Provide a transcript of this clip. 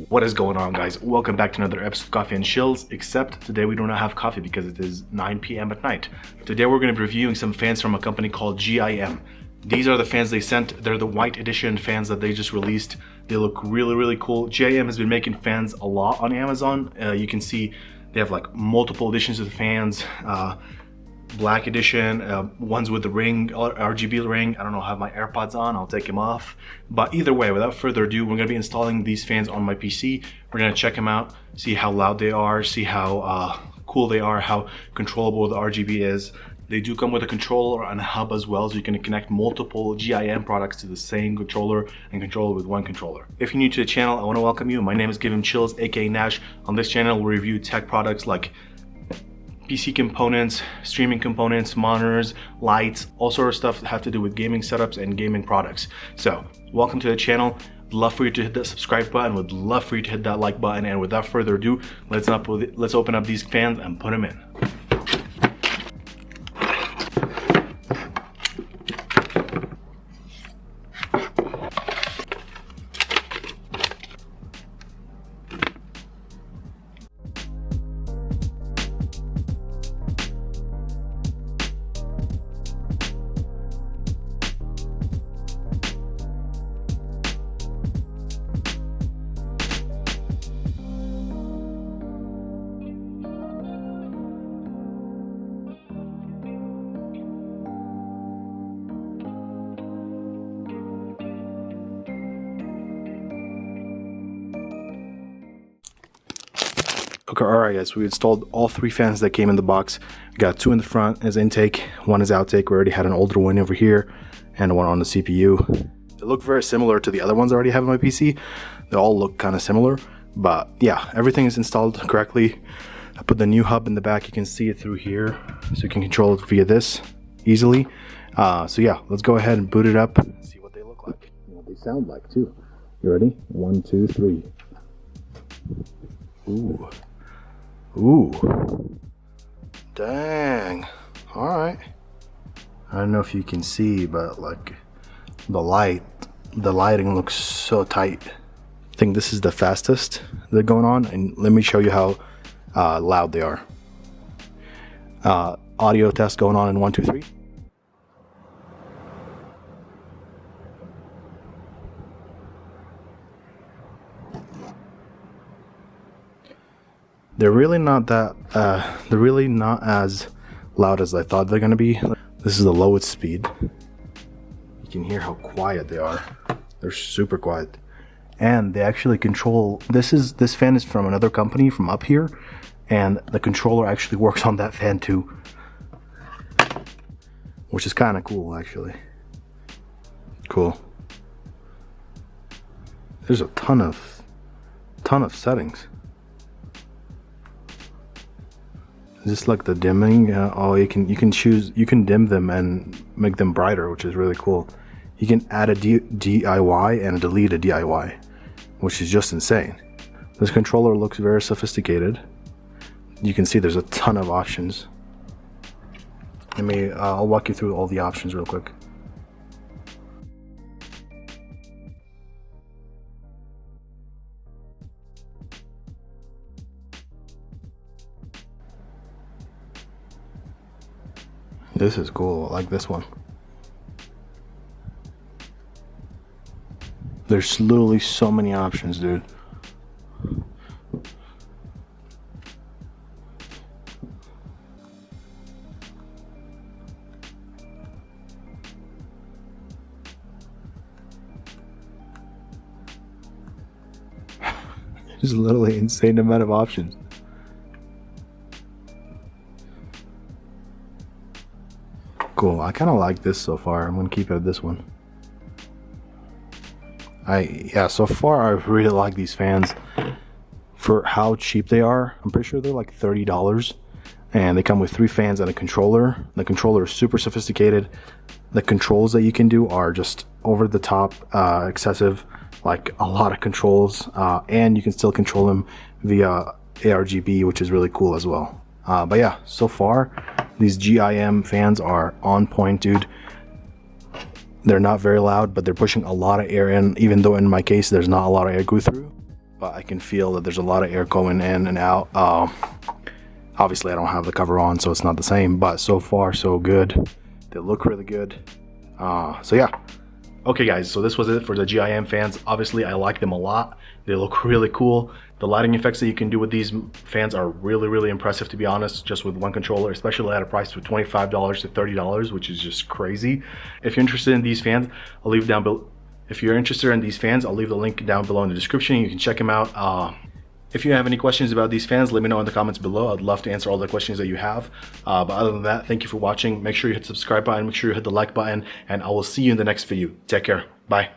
What is going on, guys? Welcome back to another episode of Coffee and Chills, except today we do not have coffee because it is 9 p.m. at night. Today we're going to be reviewing some fans from a company called GIM. These are the fans they sent. They're the white edition fans that they just released. They look really cool. GIM has been making fans a lot on Amazon. You can see they have like multiple editions of the fans. Black edition, ones with the ring, RGB ring. I don't know, I have my AirPods on, I'll take them off. But either way, without further ado, we're going to be installing these fans on my PC. We're going to check them out, see how loud they are, see how cool they are, how controllable the RGB is. They do come with a controller and a hub as well, so you can connect multiple GIM products to the same controller and control it with one controller. If you're new to the channel, I want to welcome you. My name is 𝙁𝙃𝙀𝙀𝙀, aka Nash. On this channel, we'll review tech products like PC components, streaming components, monitors, lights, all sort of stuff that have to do with gaming setups and gaming products. So, welcome to the channel. Would love for you to hit that subscribe button. Would love for you to hit that like button. And without further ado, let's open up these fans and put them in. Okay, alright guys, we installed all three fans that came in the box. We got two in the front as intake, one is outtake. We already had an older one over here and one on the CPU. They look very similar to the other ones I already have on my PC. They all look kind of similar, but yeah, everything is installed correctly. I put the new hub in the back. You can see it through here, so you can control it via this easily. So yeah, let's go ahead and boot it up and see what they look like. What they sound like too. You ready? 1, 2, 3. Ooh. Ooh, dang. All right, I don't know if you can see, but like the lighting looks so tight. I think this is the fastest they're going on, and let me show you how loud they are. Audio test going on in 1, 2, 3. They're really not as loud as I thought they're gonna be. This is the lowest speed. You can hear how quiet they are. They're super quiet. And they actually control, this fan is from another company from up here, and the controller actually works on that fan too. Which is kinda cool actually. Cool. There's a ton of settings. Just like the dimming, you can choose, you can dim them and make them brighter, which is really cool. You can add a DIY and delete a DIY, which is just insane. This controller looks very sophisticated. You can see there's a ton of options. I'll walk you through all the options real quick. This is cool, I like this one. There's literally so many options, dude. There's literally an insane amount of options. Cool, I kind of like this so far. I'm gonna keep it at this one. So far I really like these fans for how cheap they are. I'm pretty sure they're like $30, and they come with 3 fans and a controller. The controller is super sophisticated. The controls that you can do are just over the top, excessive, like a lot of controls, and you can still control them via RGB, which is really cool as well. But yeah, so far these GIM fans are on point, dude. They're not very loud, but they're pushing a lot of air in, even though in my case there's not a lot of air go through. but I can feel that there's a lot of air going in and out. Obviously I don't have the cover on, so it's not the same, but so far so good. They look really good. So yeah. Okay guys, so this was it for the GIM fans. Obviously I like them a lot. They look really cool. The lighting effects that you can do with these fans are really impressive, to be honest, just with one controller, especially at a price of $25 to $30, which is just crazy. If you're interested in these fans, I'll leave down below. If you're interested in these fans, I'll leave the link down below in the description. You can check them out. If you have any questions about these fans, let me know in the comments below. I'd love to answer all the questions that you have. But other than that, thank you for watching. Make sure you hit the subscribe button, make sure you hit the like button, and I will see you in the next video. Take care. Bye.